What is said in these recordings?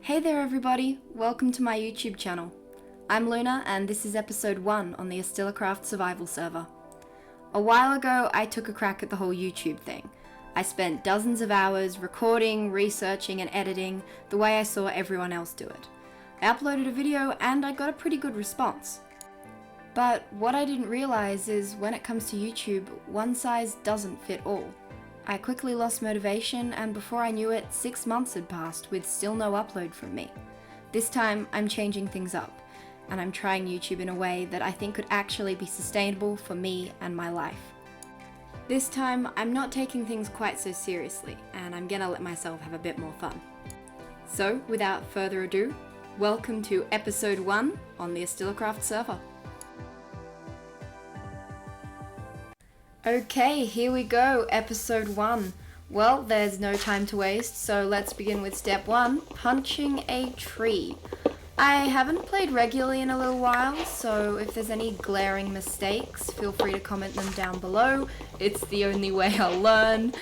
Hey there everybody, welcome to my YouTube channel. I'm Luna and this is episode 1 on the Estillacraft survival server. A while ago I took a crack at the whole YouTube thing. I spent dozens of hours recording, researching and editing the way I saw everyone else do it. I uploaded a video and I got a pretty good response. But what I didn't realize is when it comes to YouTube, one size doesn't fit all. I quickly lost motivation and before I knew it, 6 months had passed with still no upload from me. This time I'm changing things up and I'm trying YouTube in a way that I think could actually be sustainable for me and my life. This time I'm not taking things quite so seriously and I'm gonna let myself have a bit more fun. So without further ado, welcome to episode 1 on the Estillacraft server. Okay, here we go, episode 1. Well, there's no time to waste, so let's begin with step 1, punching a tree. I haven't played regularly in a little while, so if there's any glaring mistakes, feel free to comment them down below. It's the only way I'll learn.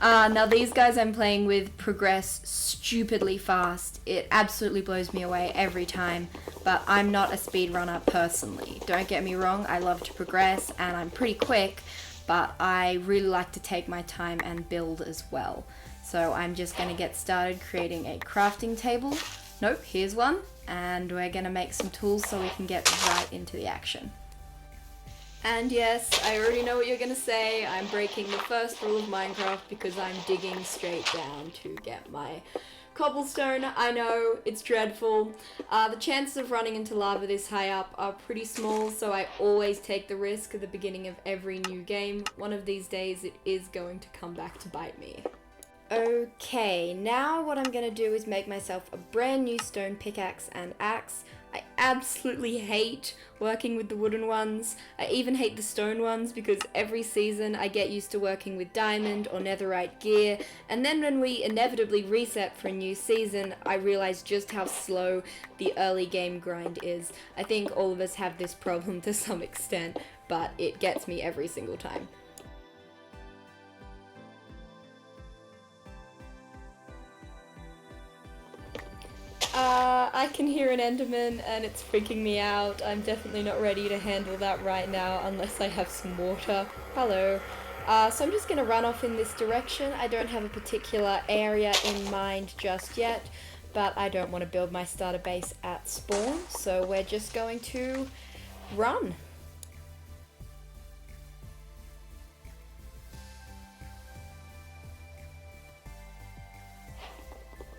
Now these guys I'm playing with progress stupidly fast. It absolutely blows me away every time, but I'm not a speedrunner personally. Don't get me wrong, I love to progress and I'm pretty quick, but I really like to take my time and build as well. So I'm just going to get started creating a crafting table. Nope, here's one. And we're going to make some tools so we can get right into the action. And yes, I already know what you're going to say. I'm breaking the first rule of Minecraft because I'm digging straight down to get my cobblestone. I know, it's dreadful. The chances of running into lava this high up are pretty small, so I always take the risk at the beginning of every new game. One of these days it is going to come back to bite me. Okay, now what I'm gonna do is make myself a brand new stone pickaxe and axe. I absolutely hate working with the wooden ones. I even hate the stone ones because every season I get used to working with diamond or netherite gear, and then when we inevitably reset for a new season, I realize just how slow the early game grind is. I think all of us have this problem to some extent, but it gets me every single time. I can hear an enderman and it's freaking me out. I'm definitely not ready to handle that right now unless I have some water. Hello. So I'm just going to run off in this direction. I don't have a particular area in mind just yet, but I don't want to build my starter base at spawn, so we're just going to run.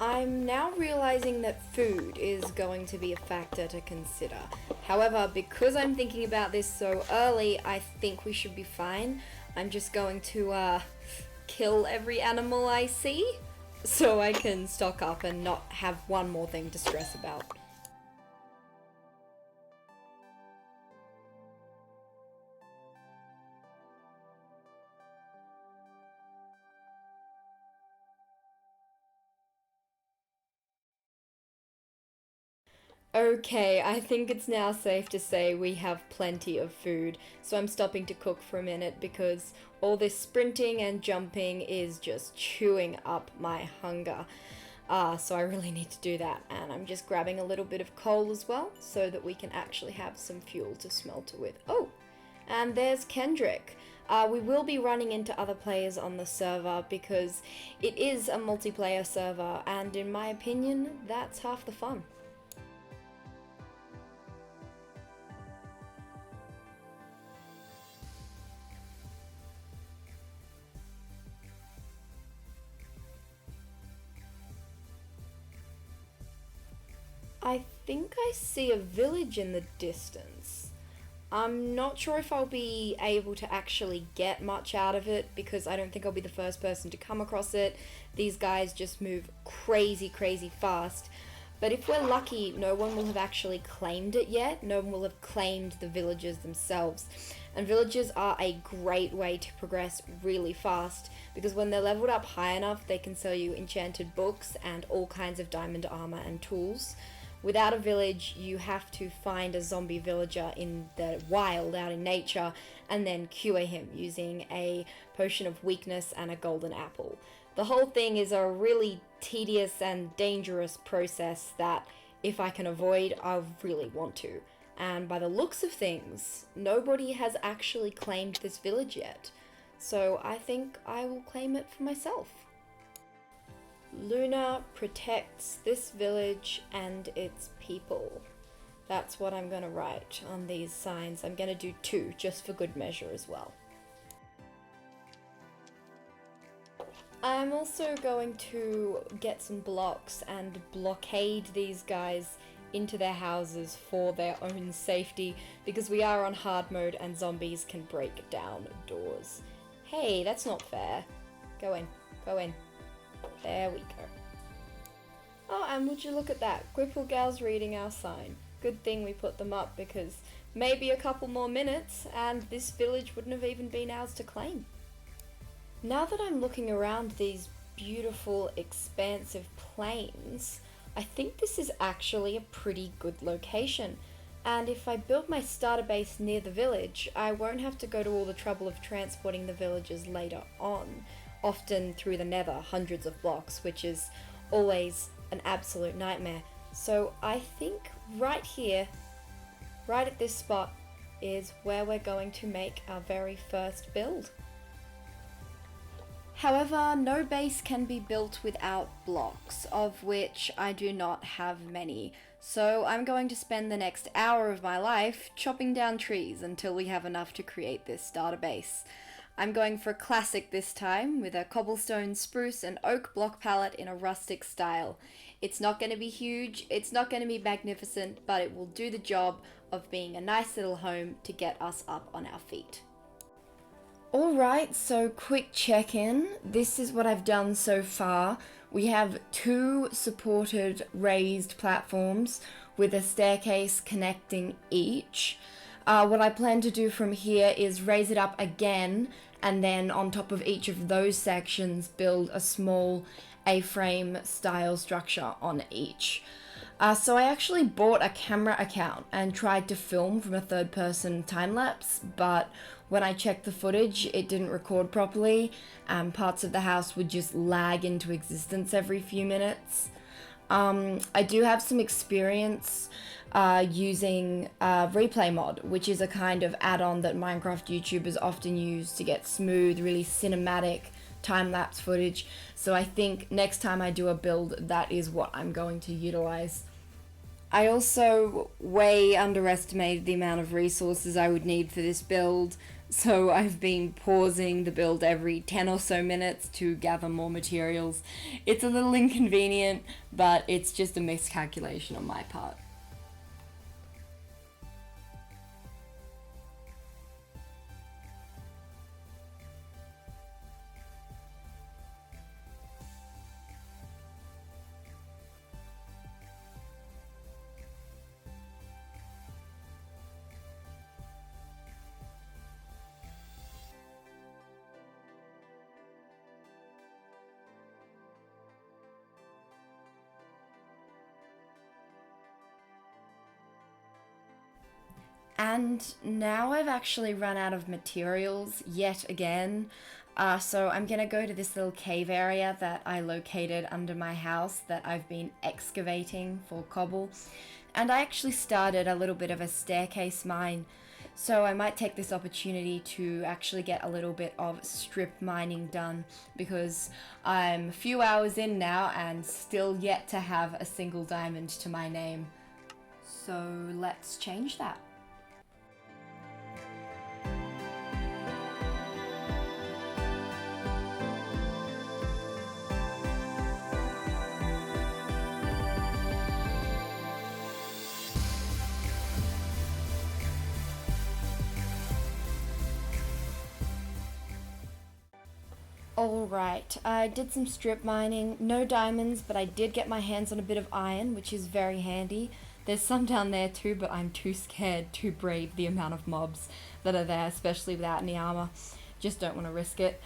I'm now realizing that food is going to be a factor to consider. However, because I'm thinking about this so early, I think we should be fine. I'm just going to kill every animal I see so I can stock up and not have one more thing to stress about. Okay, I think it's now safe to say we have plenty of food, so I'm stopping to cook for a minute because all this sprinting and jumping is just chewing up my hunger. So I really need to do that, and I'm just grabbing a little bit of coal as well so that we can actually have some fuel to smelter with. Oh, and there's Kendrick. We will be running into other players on the server because it is a multiplayer server, and in my opinion, that's half the fun. I think I see a village in the distance. I'm not sure if I'll be able to actually get much out of it because I don't think I'll be the first person to come across it. These guys just move crazy fast. But if we're lucky, no one will have actually claimed it yet. No one will have claimed the villages themselves. And villages are a great way to progress really fast because when they're leveled up high enough, they can sell you enchanted books and all kinds of diamond armor and tools. Without a village, you have to find a zombie villager in the wild, out in nature, and then cure him using a potion of weakness and a golden apple. The whole thing is a really tedious and dangerous process that if I can avoid, I really want to. And by the looks of things, nobody has actually claimed this village yet. So I think I will claim it for myself. Luna protects this village and its people. That's what I'm gonna write on these signs. I'm gonna do 2, just for good measure as well. I'm also going to get some blocks and blockade these guys into their houses for their own safety, because we are on hard mode and zombies can break down doors. Hey, that's not fair. Go in, go in. There we go. Oh, and would you look at that? Gripplegal's reading our sign. Good thing we put them up, because maybe a couple more minutes and this village wouldn't have even been ours to claim. Now that I'm looking around these beautiful, expansive plains, I think this is actually a pretty good location. And if I build my starter base near the village, I won't have to go to all the trouble of transporting the villagers later on, often through the nether, hundreds of blocks, which is always an absolute nightmare. So I think right here, right at this spot, is where we're going to make our very first build. However, no base can be built without blocks, of which I do not have many, so I'm going to spend the next hour of my life chopping down trees until we have enough to create this starter base. I'm going for a classic this time, with a cobblestone, spruce and oak block palette in a rustic style. It's not going to be huge, it's not going to be magnificent, but it will do the job of being a nice little home to get us up on our feet. Alright, so quick check-in. This is what I've done so far. We have 2 supported raised platforms with a staircase connecting each. What I plan to do from here is raise it up again, and then on top of each of those sections build a small A-frame style structure on each. So I actually bought a camera account and tried to film from a third-person time-lapse, but when I checked the footage, it didn't record properly, and parts of the house would just lag into existence every few minutes. I do have some experience using Replay Mod, which is a kind of add-on that Minecraft YouTubers often use to get smooth, really cinematic time-lapse footage. So I think next time I do a build, that is what I'm going to utilize. I also way underestimated the amount of resources I would need for this build, so I've been pausing the build every 10 or so minutes to gather more materials. It's a little inconvenient, but it's just a miscalculation on my part. And now I've actually run out of materials yet again, so I'm gonna go to this little cave area that I located under my house that I've been excavating for cobble, and I actually started a little bit of a staircase mine, so I might take this opportunity to actually get a little bit of strip mining done, because I'm a few hours in now and still yet to have a single diamond to my name. So let's change that. Alright, I did some strip mining, no diamonds, but I did get my hands on a bit of iron, which is very handy. There's some down there too, but I'm too scared to brave the amount of mobs that are there, especially without any armor. Just don't want to risk it.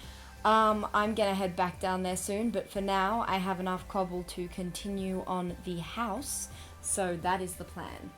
I'm gonna head back down there soon, but for now I have enough cobble to continue on the house, so that is the plan.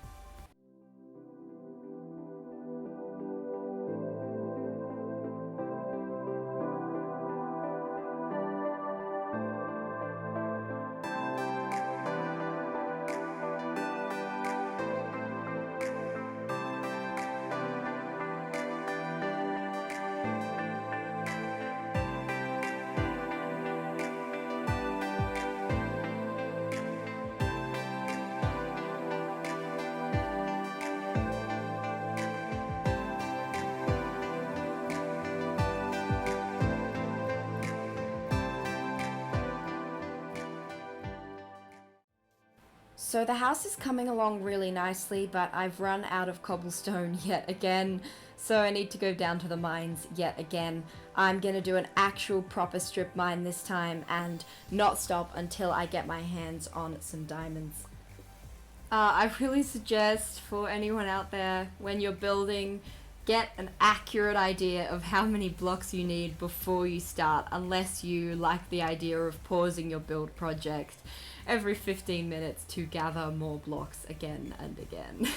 So the house is coming along really nicely, but I've run out of cobblestone yet again, so I need to go down to the mines yet again. I'm gonna do an actual proper strip mine this time and not stop until I get my hands on some diamonds. I really suggest for anyone out there, when you're building, get an accurate idea of how many blocks you need before you start, unless you like the idea of pausing your build project every 15 minutes to gather more blocks again and again.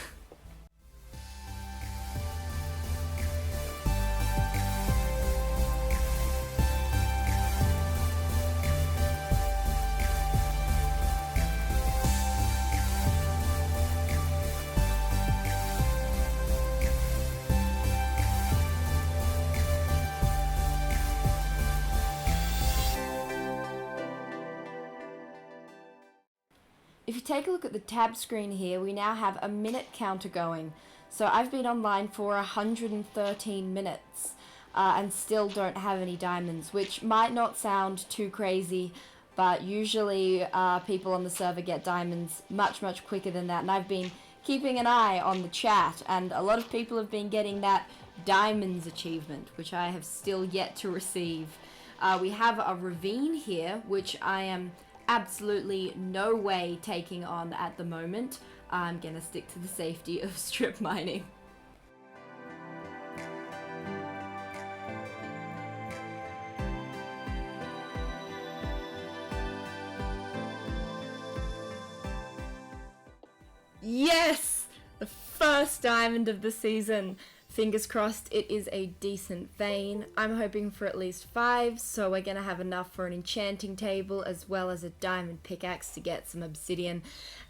If you take a look at the tab screen here, we now have a minute counter going. So I've been online for 113 minutes and still don't have any diamonds, which might not sound too crazy, but usually people on the server get diamonds much quicker than that. And I've been keeping an eye on the chat, and a lot of people have been getting that diamonds achievement, which I have still yet to receive. We have a ravine here, which I am absolutely no way taking on at the moment. I'm gonna stick to the safety of strip mining. Yes! The first diamond of the season. Fingers crossed it is a decent vein. I'm hoping for at least 5, so we're gonna have enough for an enchanting table as well as a diamond pickaxe to get some obsidian.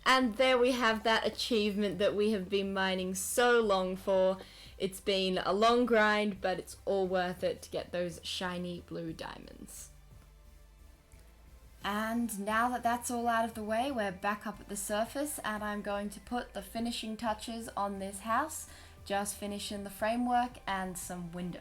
And there we have that achievement that we have been mining so long for. It's been a long grind, but it's all worth it to get those shiny blue diamonds. And now that that's all out of the way, we're back up at the surface, and I'm going to put the finishing touches on this house. Just finishing the framework and some windows.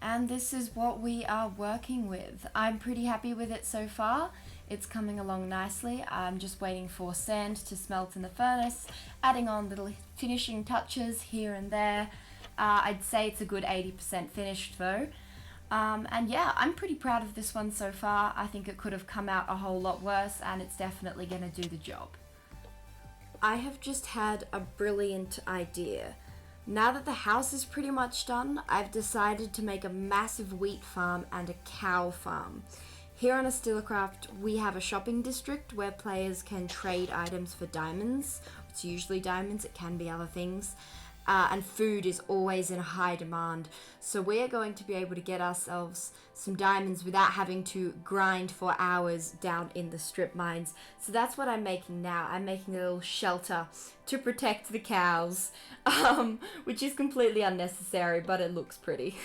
And this is what we are working with. I'm pretty happy with it so far. It's coming along nicely. I'm just waiting for sand to smelt in the furnace, adding on little finishing touches here and there. I'd say it's a good 80% finished though. And yeah, I'm pretty proud of this one so far. I think it could have come out a whole lot worse, and it's definitely going to do the job. I have just had a brilliant idea. Now that the house is pretty much done, I've decided to make a massive wheat farm and a cow farm. Here on Estillacraft, we have a shopping district where players can trade items for diamonds. It's usually diamonds, it can be other things. And food is always in high demand. So we're going to be able to get ourselves some diamonds without having to grind for hours down in the strip mines. So that's what I'm making now. I'm making a little shelter to protect the cows, which is completely unnecessary, but it looks pretty.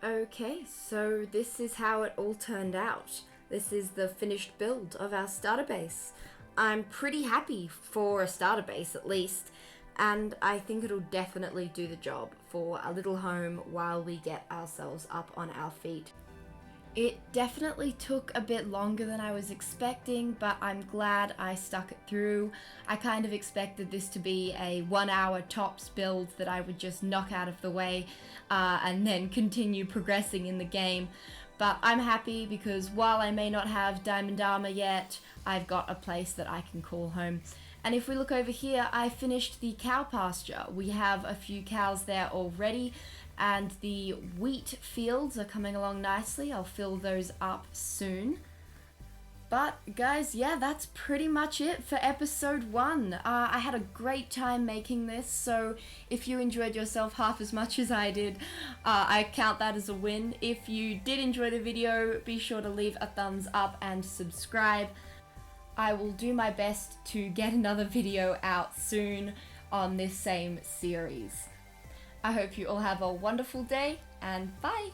Okay, so this is how it all turned out. This is the finished build of our starter base. I'm pretty happy for a starter base at least. And I think it'll definitely do the job for a little home while we get ourselves up on our feet. It definitely took a bit longer than I was expecting, but I'm glad I stuck it through. I kind of expected this to be a 1 hour tops build that I would just knock out of the way and then continue progressing in the game. But I'm happy because while I may not have diamond armor yet, I've got a place that I can call home. And if we look over here, I finished the cow pasture. We have a few cows there already, and the wheat fields are coming along nicely. I'll fill those up soon. But guys, yeah, that's pretty much it for episode 1. I had a great time making this, so if you enjoyed yourself half as much as I did, I count that as a win. If you did enjoy the video, be sure to leave a thumbs up and subscribe. I will do my best to get another video out soon. on this same series. I hope you all have a wonderful day, and bye!